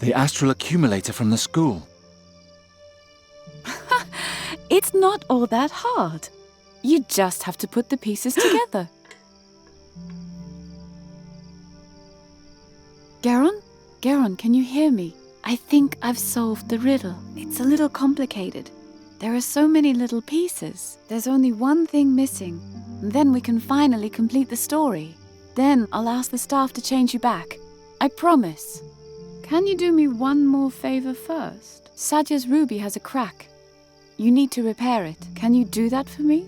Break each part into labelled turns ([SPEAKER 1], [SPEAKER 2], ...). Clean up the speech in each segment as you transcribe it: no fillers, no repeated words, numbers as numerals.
[SPEAKER 1] The astral accumulator from the school.
[SPEAKER 2] It's not all that hard. You just have to put the pieces together. Geron? Geron, can you hear me? I think I've solved the riddle. It's a little complicated. There are so many little pieces. There's only one thing missing. And then we can finally complete the story. Then I'll ask the staff to change you back. I promise. Can you do me one more favor first? Sadja's ruby has a crack. You need to repair it. Can you do that for me?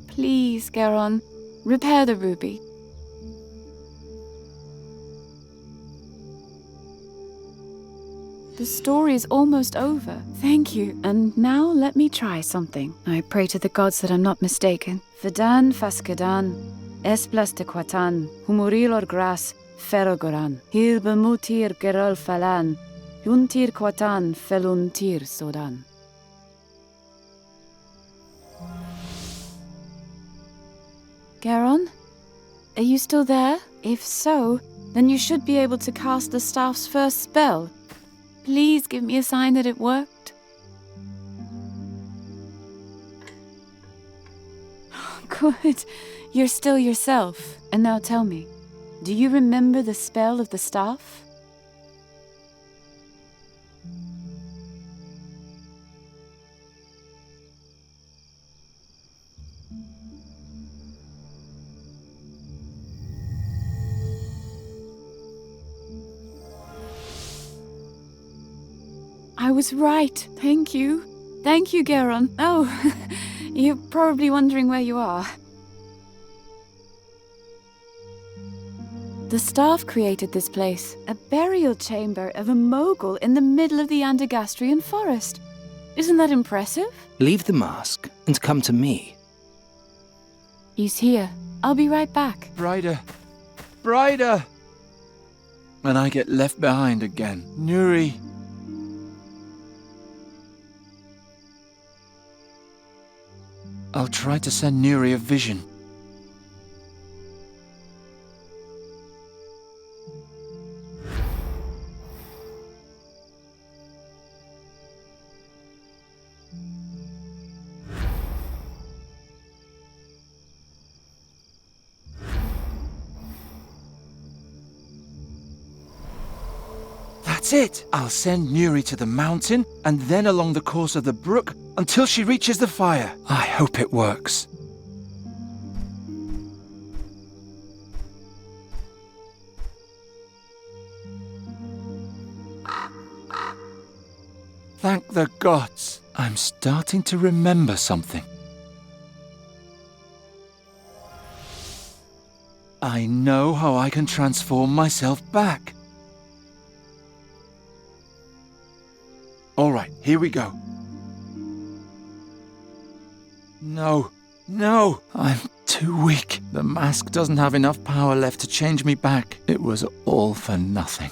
[SPEAKER 2] Please, Geron, repair the ruby. The story is almost over. Thank you. And now let me try something. I pray to the gods that I'm not mistaken. Vedan fascadan, esplas te quatan, humurilor gras, ferrogoran, hir bemutir gerol falan, yuntir quatan feluntir sodan. Geron? Are you still there? If so, then you should be able to cast the staff's first spell. Please give me a sign that it worked. Good. You're still yourself. And now tell me, do you remember the spell of the staff? I was right. Thank you. Thank you, Geron. Oh, you're probably wondering where you are. The staff created this place, a burial chamber of a mogul in the middle of the Andergastrian forest. Isn't that impressive?
[SPEAKER 3] Leave the mask and come to me.
[SPEAKER 2] He's here. I'll be right back.
[SPEAKER 1] Brighter. Brighter! And I get left behind again. Nuri. I'll try to send Nuri a vision. That's it! I'll send Nuri to the mountain and then along the course of the brook until she reaches the fire. I hope it works. Thank the gods. I'm starting to remember something. I know how I can transform myself back. All right, here we go. No, no, I'm too weak. The mask doesn't have enough power left to change me back. It was all for nothing.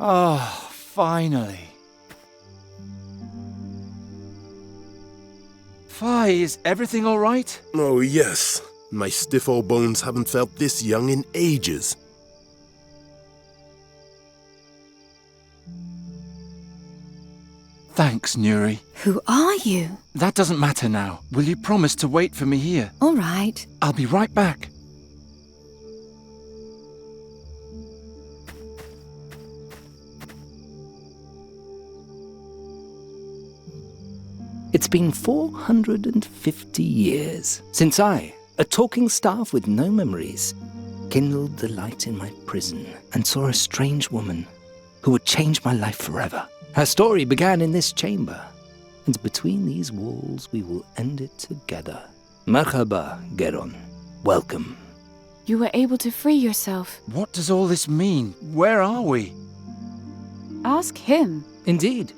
[SPEAKER 1] Oh, finally. Fi, is everything all right?
[SPEAKER 4] Oh, yes. My stiff old bones haven't felt this young in ages.
[SPEAKER 1] Thanks, Nuri.
[SPEAKER 2] Who are you?
[SPEAKER 1] That doesn't matter now. Will you promise to wait for me here?
[SPEAKER 2] All right.
[SPEAKER 1] I'll be right back.
[SPEAKER 3] It's been 450 years since I, a talking staff with no memories, kindled the light in my prison and saw a strange woman who would change my life forever. Her story began in this chamber, and between these walls we will end it together. Merhaba, Geron. Welcome.
[SPEAKER 2] You were able to free yourself.
[SPEAKER 1] What does all this mean? Where are we?
[SPEAKER 2] Ask him.
[SPEAKER 3] Indeed.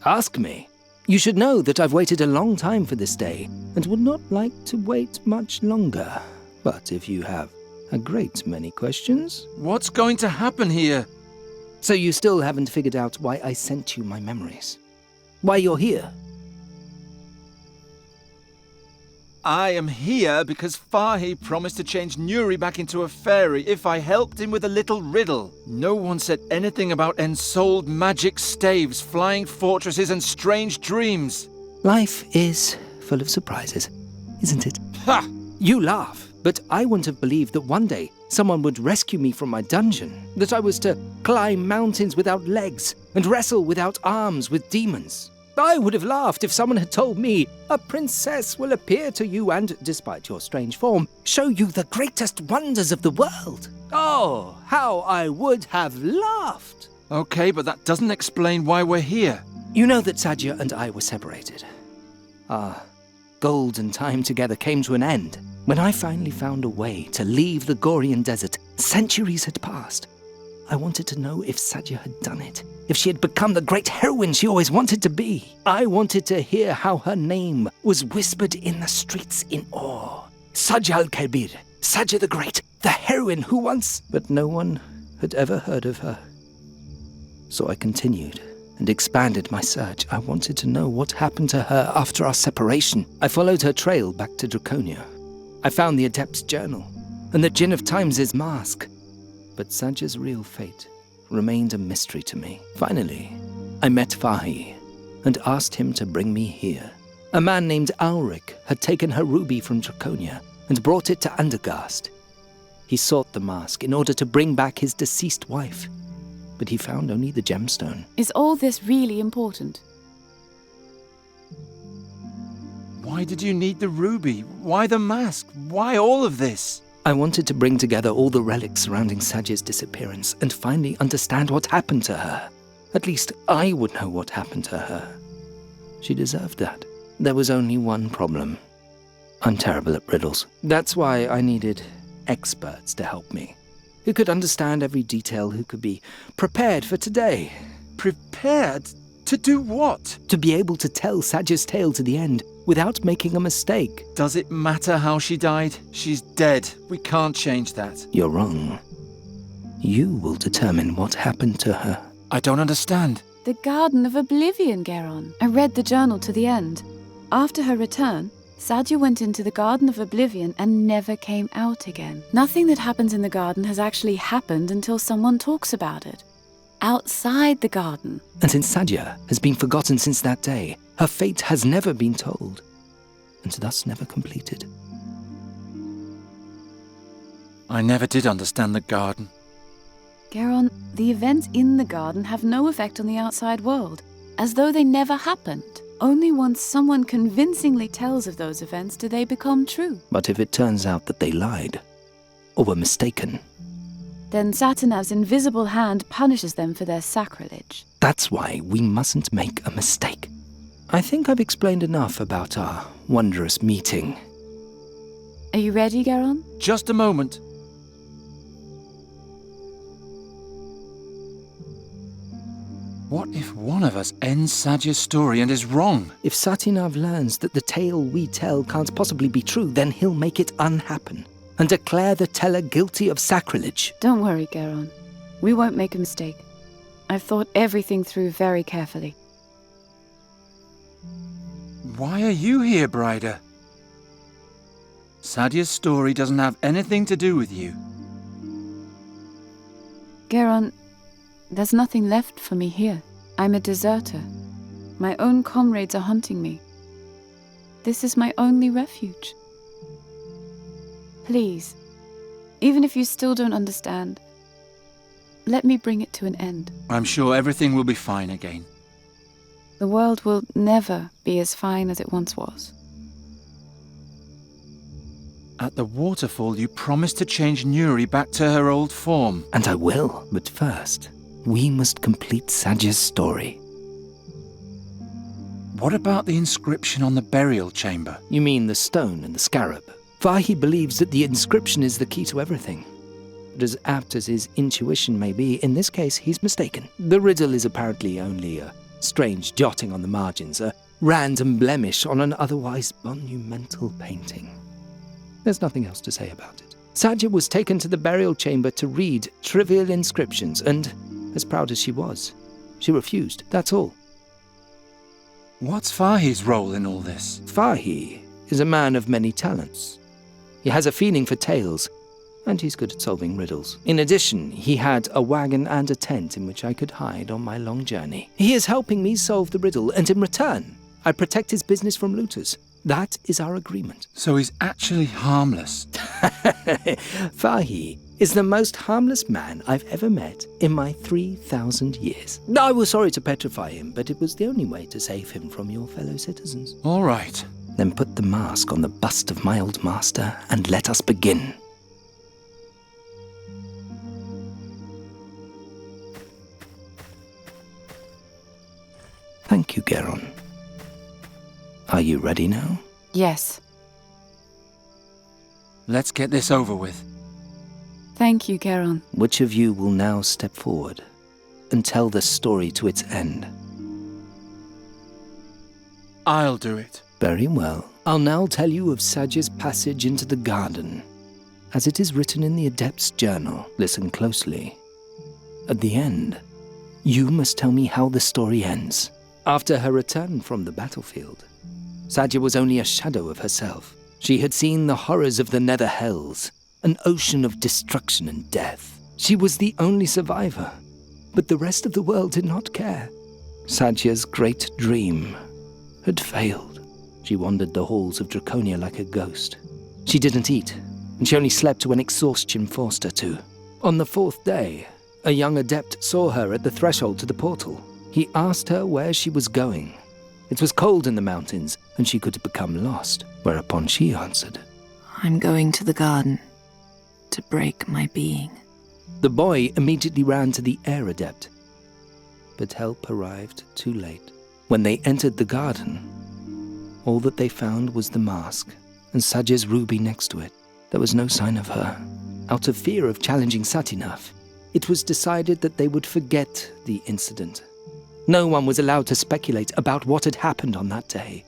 [SPEAKER 3] Ask me. You should know that I've waited a long time for this day, and would not like to wait much longer. But if you have a great many questions...
[SPEAKER 1] What's going to happen here?
[SPEAKER 3] So you still haven't figured out why I sent you my memories? Why you're here?
[SPEAKER 1] I am here because Fahi promised to change Nuri back into a fairy if I helped him with a little riddle. No one said anything about ensouled magic staves, flying fortresses, and strange dreams.
[SPEAKER 3] Life is full of surprises, isn't it?
[SPEAKER 1] Ha!
[SPEAKER 3] You laugh, but I wouldn't have believed that one day someone would rescue me from my dungeon, that I was to climb mountains without legs and wrestle without arms with demons. I would have laughed if someone had told me a princess will appear to you and, despite your strange form, show you the greatest wonders of the world. Oh, how I would have laughed!
[SPEAKER 1] Okay, but that doesn't explain why we're here.
[SPEAKER 3] You know that Sadja and I were separated. Our golden time together came to an end. When I finally found a way to leave the Gorian desert, centuries had passed. I wanted to know if Sadja had done it, if she had become the great heroine she always wanted to be. I wanted to hear how her name was whispered in the streets in awe. Sadja al-Kabir, Sadja the Great, the heroine who once... But no one had ever heard of her. So I continued and expanded my search. I wanted to know what happened to her after our separation. I followed her trail back to Draconia. I found the Adept's journal and the Jinn of Times' mask. But Sadja's real fate remained a mystery to me. Finally, I met Fahi and asked him to bring me here. A man named Ulrich had taken her ruby from Draconia and brought it to Andergast. He sought the mask in order to bring back his deceased wife, but he found only the gemstone.
[SPEAKER 2] Is all this really important?
[SPEAKER 1] Why did you need the ruby? Why the mask? Why all of this?
[SPEAKER 3] I wanted to bring together all the relics surrounding Sadja's disappearance and finally understand what happened to her. At least I would know what happened to her. She deserved that. There was only one problem. I'm terrible at riddles. That's why I needed experts to help me, who could understand every detail, who could be prepared for today.
[SPEAKER 1] Prepared? To do what?
[SPEAKER 3] To be able to tell Sadja's tale to the end without making a mistake.
[SPEAKER 1] Does it matter how she died? She's dead. We can't change that.
[SPEAKER 3] You're wrong. You will determine what happened to her.
[SPEAKER 1] I don't understand.
[SPEAKER 2] The Garden of Oblivion, Geron. I read the journal to the end. After her return, Sadja went into the Garden of Oblivion and never came out again. Nothing that happens in the garden has actually happened until someone talks about it. Outside the garden.
[SPEAKER 3] And since Sadja has been forgotten since that day, her fate has never been told, and thus never completed.
[SPEAKER 1] I never did understand the garden.
[SPEAKER 2] Geron, the events in the garden have no effect on the outside world, as though they never happened. Only once someone convincingly tells of those events do they become true.
[SPEAKER 3] But if it turns out that they lied, or were mistaken,
[SPEAKER 2] then Satanav's invisible hand punishes them for their sacrilege.
[SPEAKER 3] That's why we mustn't make a mistake. I think I've explained enough about our wondrous meeting.
[SPEAKER 2] Are you ready, Geron?
[SPEAKER 1] Just a moment. What if one of us ends Sadja's story and is wrong?
[SPEAKER 3] If Satinav learns that the tale we tell can't possibly be true, then he'll make it unhappen and declare the teller guilty of sacrilege.
[SPEAKER 2] Don't worry, Geron. We won't make a mistake. I've thought everything through very carefully.
[SPEAKER 1] Why are you here, Brider? Sadja's story doesn't have anything to do with you.
[SPEAKER 2] Geron, there's nothing left for me here. I'm a deserter. My own comrades are hunting me. This is my only refuge. Please, even if you still don't understand, let me bring it to an end.
[SPEAKER 1] I'm sure everything will be fine again.
[SPEAKER 2] The world will never be as fine as it once was.
[SPEAKER 1] At the waterfall, you promised to change Nuri back to her old form.
[SPEAKER 3] And I will, but first, we must complete Sadja's story.
[SPEAKER 1] What about the inscription on the burial chamber?
[SPEAKER 3] You mean the stone and the scarab? Fahi believes that the inscription is the key to everything. But as apt as his intuition may be, in this case, he's mistaken. The riddle is apparently only a strange jotting on the margins, a random blemish on an otherwise monumental painting. There's nothing else to say about it. Sadja was taken to the burial chamber to read trivial inscriptions, and, as proud as she was, she refused, that's all.
[SPEAKER 1] What's Fahi's role in all this?
[SPEAKER 3] Fahi is a man of many talents. He has a feeling for tales, and he's good at solving riddles. In addition, he had a wagon and a tent in which I could hide on my long journey. He is helping me solve the riddle, and in return, I protect his business from looters. That is our agreement.
[SPEAKER 1] So he's actually harmless.
[SPEAKER 3] Fahi is the most harmless man I've ever met in my 3,000 years. I was sorry to petrify him, but it was the only way to save him from your fellow citizens.
[SPEAKER 1] All right.
[SPEAKER 3] Then put the mask on the bust of my old master and let us begin. Thank you, Geron. Are you ready now?
[SPEAKER 2] Yes.
[SPEAKER 1] Let's get this over with.
[SPEAKER 2] Thank you, Geron.
[SPEAKER 3] Which of you will now step forward and tell the story to its end?
[SPEAKER 1] I'll do it.
[SPEAKER 3] Very well. I'll now tell you of Sadja's passage into the garden. As it is written in the Adept's journal, listen closely. At the end, you must tell me how the story ends. After her return from the battlefield, Sadja was only a shadow of herself. She had seen the horrors of the Nether Hells, an ocean of destruction and death. She was the only survivor, but the rest of the world did not care. Sadja's great dream had failed. She wandered the halls of Draconia like a ghost. She didn't eat, and she only slept when exhaustion forced her to. On the 4th day, a young adept saw her at the threshold to the portal. He asked her where she was going. It was cold in the mountains, and she could have become lost, whereupon she answered,
[SPEAKER 5] I'm going to the garden to break my being.
[SPEAKER 3] The boy immediately ran to the air adept, but help arrived too late. When they entered the garden, all that they found was the mask and Sadja's ruby next to it. There was no sign of her. Out of fear of challenging Satinath, it was decided that they would forget the incident. No one was allowed to speculate about what had happened on that day.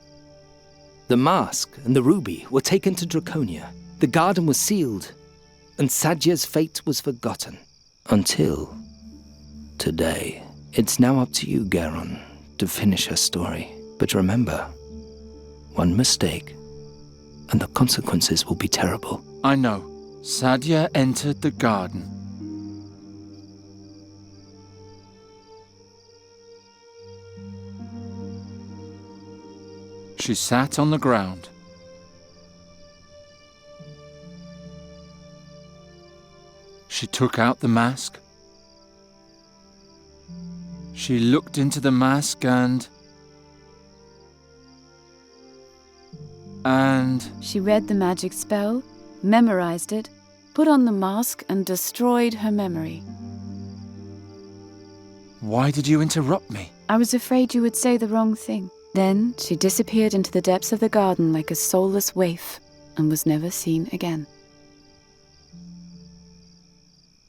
[SPEAKER 3] The mask and the ruby were taken to Draconia. The garden was sealed, and Sadja's fate was forgotten. Until today. It's now up to you, Geron, to finish her story. But remember, one mistake, and the consequences will be terrible.
[SPEAKER 1] I know. Sadja entered the garden. She sat on the ground. She took out the mask. She looked into the mask and...
[SPEAKER 2] She read the magic spell, memorized it, put on the mask, and destroyed her memory.
[SPEAKER 1] Why did you interrupt me?
[SPEAKER 2] I was afraid you would say the wrong thing. Then she disappeared into the depths of the garden like a soulless waif and was never seen again.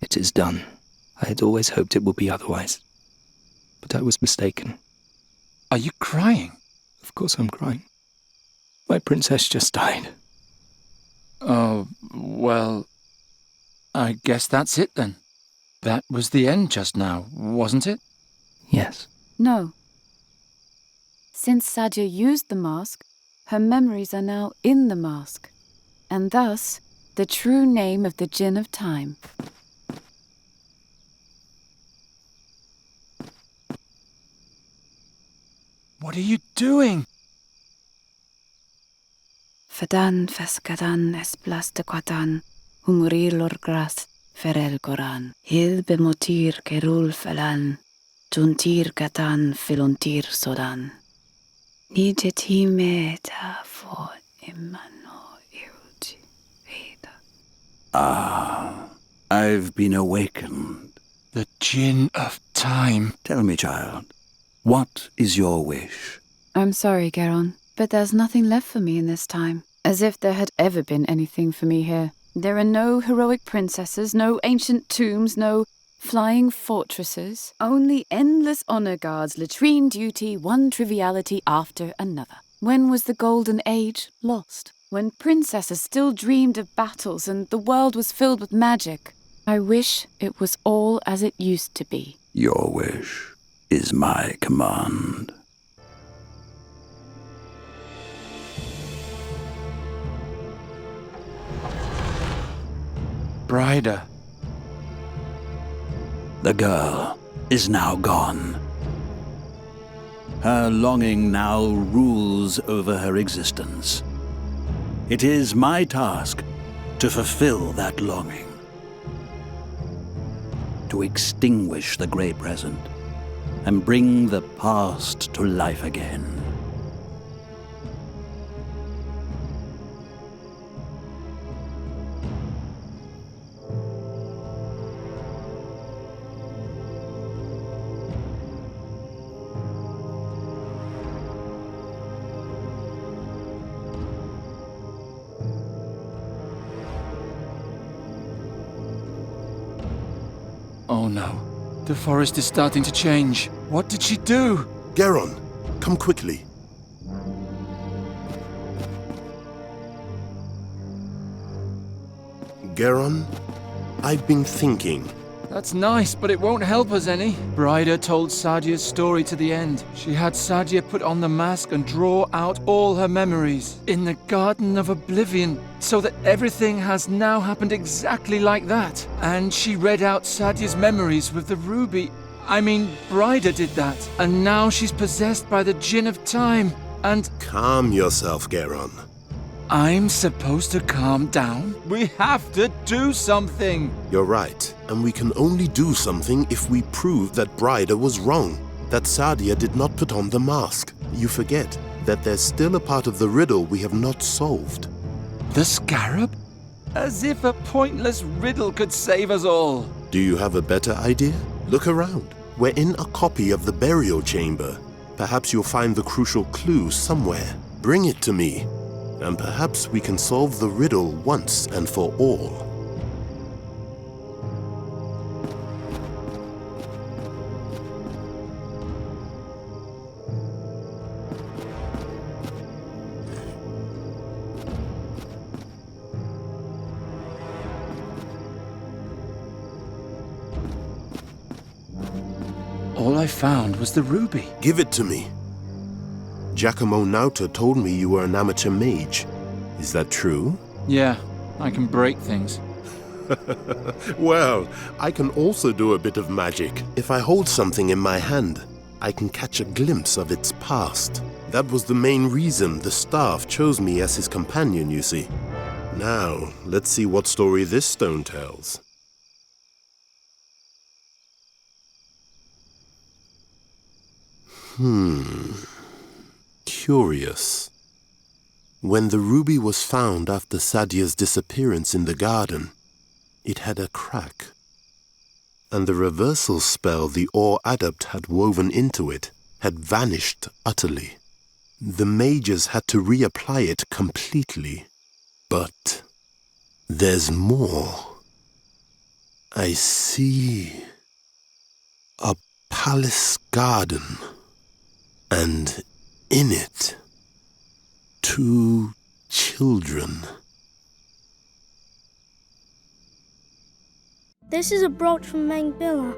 [SPEAKER 3] It is done. I had always hoped it would be otherwise. But I was mistaken.
[SPEAKER 1] Are you crying?
[SPEAKER 3] Of course I'm crying. My princess just died.
[SPEAKER 1] Oh, well, I guess that's it then. That was the end just now, wasn't it?
[SPEAKER 3] Yes.
[SPEAKER 2] No. Since Sadja used the mask, her memories are now in the mask, and thus the true name of the Jinn of Time.
[SPEAKER 1] What are you doing?
[SPEAKER 2] Fadan fescadan es plastequatan, humuril orgras ferel goran, hil bemotir kerul felan, Tuntir katan filuntir sodan. Nijetimeta for imano iruti veda.
[SPEAKER 6] Ah, I've been awakened.
[SPEAKER 1] The Jinn of Time.
[SPEAKER 6] Tell me, child, what is your wish?
[SPEAKER 2] I'm sorry, Geron, but there's nothing left for me in this time. As if there had ever been anything for me here. There are no heroic princesses, no ancient tombs, no flying fortresses. Only endless honor guards, latrine duty, one triviality after another. When was the golden age lost? When princesses still dreamed of battles and the world was filled with magic. I wish it was all as it used to be.
[SPEAKER 6] Your wish is my command.
[SPEAKER 1] Bryda.
[SPEAKER 6] The girl is now gone. Her longing now rules over her existence. It is my task to fulfill that longing. To extinguish the grey present and bring the past to life again.
[SPEAKER 1] Oh no. The forest is starting to change. What did she do?
[SPEAKER 4] Geron, come quickly. Geron, I've been thinking.
[SPEAKER 1] That's nice, but it won't help us any. Bryda told Sadja's story to the end. She had Sadja put on the mask and draw out all her memories in the Garden of Oblivion, so that everything has now happened exactly like that. And she read out Sadja's memories with the ruby. I mean, Bryda did that. And now she's possessed by the Jinn of Time. And
[SPEAKER 4] Calm yourself, Geron.
[SPEAKER 1] I'm supposed to calm down? We have to do something.
[SPEAKER 4] You're right, and we can only do something if we prove that Bryda was wrong, that Sadja did not put on the mask. You forget that there's still a part of the riddle we have not solved.
[SPEAKER 1] The scarab? As if a pointless riddle could save us all.
[SPEAKER 4] Do you have a better idea? Look around. We're in a copy of the burial chamber. Perhaps you'll find the crucial clue somewhere. Bring it to me, and perhaps we can solve the riddle once and for all.
[SPEAKER 1] All I found was the ruby.
[SPEAKER 4] Give it to me. Giacomo Nauta told me you were an amateur mage. Is that true?
[SPEAKER 1] Yeah, I can break things.
[SPEAKER 4] Well, I can also do a bit of magic. If I hold something in my hand, I can catch a glimpse of its past. That was the main reason the staff chose me as his companion, you see. Now, let's see what story this stone tells. Curious. When the ruby was found after Sadja's disappearance in the garden, it had a crack. And the reversal spell the Ore Adept had woven into it had vanished utterly. The mages had to reapply it completely. But there's more. I see a palace garden, and in it, 2 children.
[SPEAKER 7] This is a brooch from Mengbilla.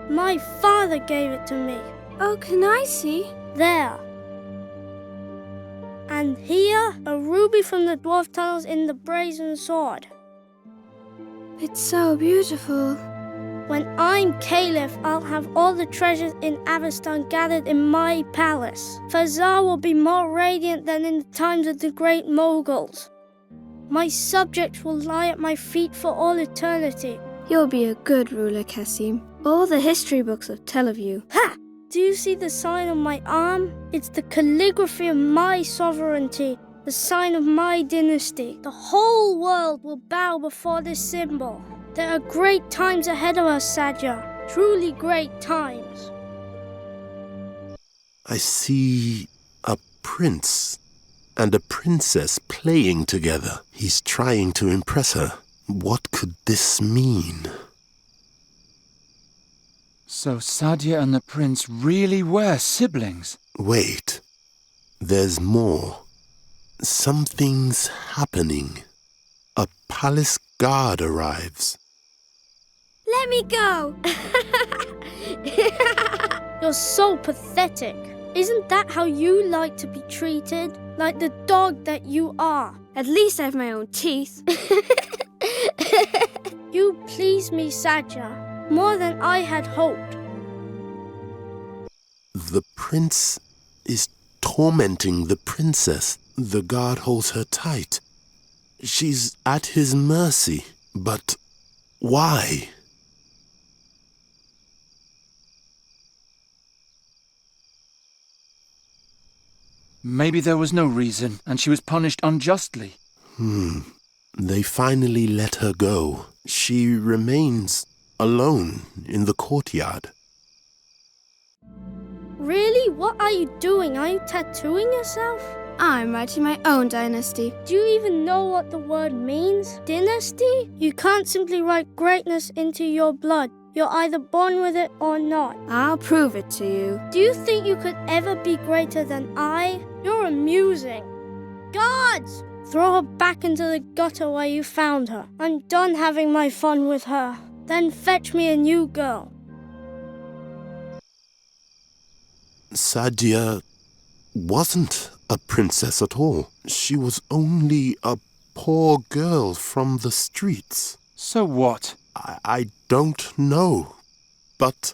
[SPEAKER 7] My father gave it to me.
[SPEAKER 8] Oh, can I see?
[SPEAKER 7] There. And here, a ruby from the dwarf tunnels in the brazen sword.
[SPEAKER 8] It's so beautiful.
[SPEAKER 7] When I'm Caliph, I'll have all the treasures in Avestan gathered in my palace. Fazar will be more radiant than in the times of the great Moguls. My subjects will lie at my feet for all eternity.
[SPEAKER 8] You'll be a good ruler, Cassim. All the history books will tell of you.
[SPEAKER 7] Ha! Do you see the sign on my arm? It's the calligraphy of my sovereignty, the sign of my dynasty. The whole world will bow before this symbol. There are great times ahead of us, Sadja. Truly great times.
[SPEAKER 4] I see a prince and a princess playing together. He's trying to impress her. What could this mean?
[SPEAKER 1] So Sadja and the prince really were siblings?
[SPEAKER 4] Wait. There's more. Something's happening. A palace guard arrives.
[SPEAKER 8] Let me go!
[SPEAKER 7] You're so pathetic. Isn't that how you like to be treated? Like the dog that you are.
[SPEAKER 8] At least I have my own teeth.
[SPEAKER 7] You please me, Sadja, more than I had hoped.
[SPEAKER 4] The prince is tormenting the princess. The guard holds her tight. She's at his mercy. But why?
[SPEAKER 1] Maybe there was no reason, and she was punished unjustly.
[SPEAKER 4] They finally let her go. She remains alone in the courtyard.
[SPEAKER 7] Really? What are you doing? Are you tattooing yourself?
[SPEAKER 8] I'm writing my own dynasty.
[SPEAKER 7] Do you even know what the word means? Dynasty? You can't simply write greatness into your blood. You're either born with it or not.
[SPEAKER 8] I'll prove it to you.
[SPEAKER 7] Do you think you could ever be greater than I? You're amusing. Guards! Throw her back into the gutter where you found her. I'm done having my fun with her. Then fetch me a new girl.
[SPEAKER 4] Sadja wasn't a princess at all. She was only a poor girl from the streets.
[SPEAKER 1] So what?
[SPEAKER 4] I don't know, but...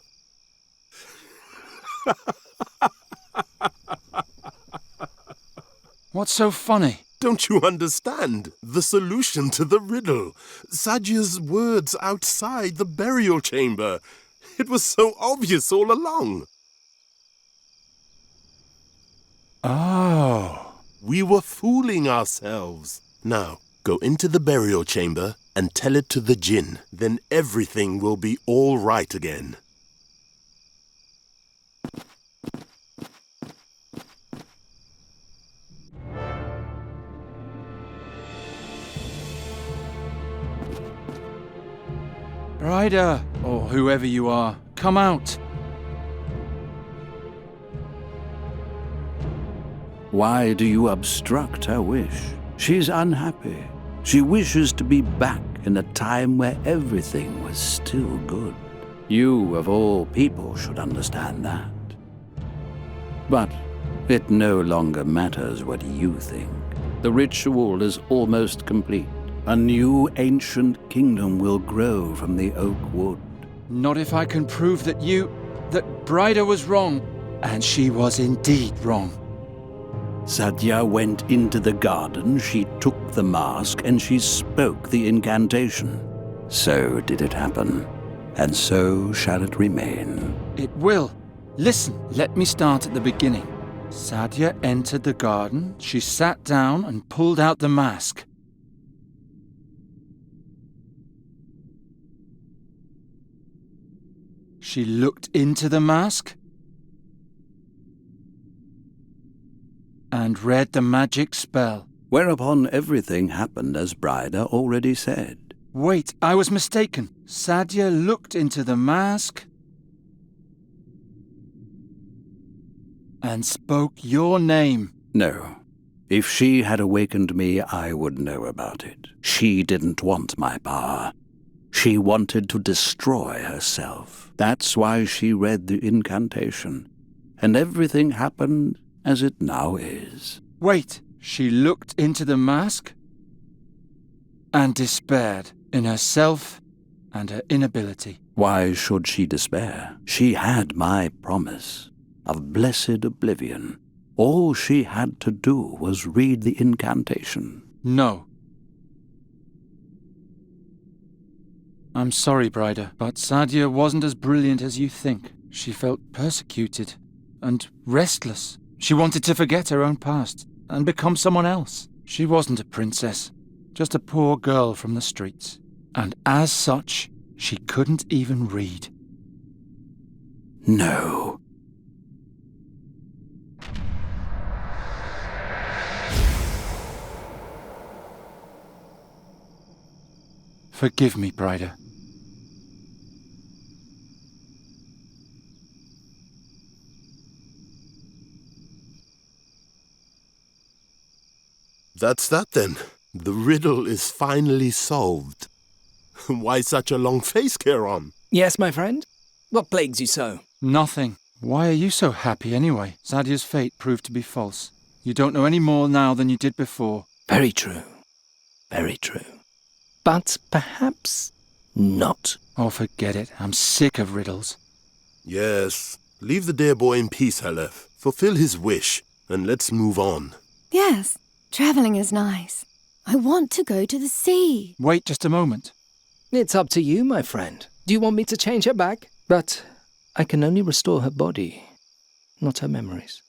[SPEAKER 1] What's so funny?
[SPEAKER 4] Don't you understand? The solution to the riddle. Sadja's words outside the burial chamber. It was so obvious all along.
[SPEAKER 1] Oh.
[SPEAKER 4] We were fooling ourselves. Now, go into the burial chamber and tell it to the jinn. Then everything will be all right again.
[SPEAKER 1] Ryder, or whoever you are, come out.
[SPEAKER 6] Why do you obstruct her wish? She's unhappy. She wishes to be back in a time where everything was still good. You, of all people, should understand that. But it no longer matters what you think. The ritual is almost complete. A new ancient kingdom will grow from the oak wood.
[SPEAKER 1] Not if I can prove that Bryder was wrong, and she was indeed wrong.
[SPEAKER 6] Sadja went into the garden, she took the mask, and she spoke the incantation. So did it happen, and so shall it remain.
[SPEAKER 1] It will. Listen, let me start at the beginning. Sadja entered the garden, she sat down and pulled out the mask. She looked into the mask and read the magic spell.
[SPEAKER 6] Whereupon everything happened as Bryder already said.
[SPEAKER 1] Wait, I was mistaken. Sadja looked into the mask and spoke your name.
[SPEAKER 6] No. If she had awakened me, I would know about it. She didn't want my power. She wanted to destroy herself. That's why she read the incantation. And everything happened as it now is.
[SPEAKER 1] Wait, she looked into the mask and despaired in herself and her inability.
[SPEAKER 6] Why should she despair? She had my promise of blessed oblivion. All she had to do was read the incantation.
[SPEAKER 1] No. I'm sorry, Brider, but Sadja wasn't as brilliant as you think. She felt persecuted and restless. She wanted to forget her own past and become someone else. She wasn't a princess, just a poor girl from the streets. And as such, she couldn't even read.
[SPEAKER 6] No.
[SPEAKER 1] Forgive me, Brider.
[SPEAKER 4] That's that then. The riddle is finally solved. Why such a long face, Geron?
[SPEAKER 3] Yes, my friend? What plagues you so?
[SPEAKER 1] Nothing. Why are you so happy anyway? Sadja's fate proved to be false. You don't know any more now than you did before.
[SPEAKER 3] Very true. Very true. But perhaps not.
[SPEAKER 1] Oh, forget it. I'm sick of riddles.
[SPEAKER 4] Yes. Leave the dear boy in peace, Halef. Fulfill his wish, and let's move on.
[SPEAKER 9] Yes, traveling is nice. I want to go to the sea.
[SPEAKER 1] Wait just a moment.
[SPEAKER 3] It's up to you, my friend. Do you want me to change her back? But I can only restore her body, not her memories.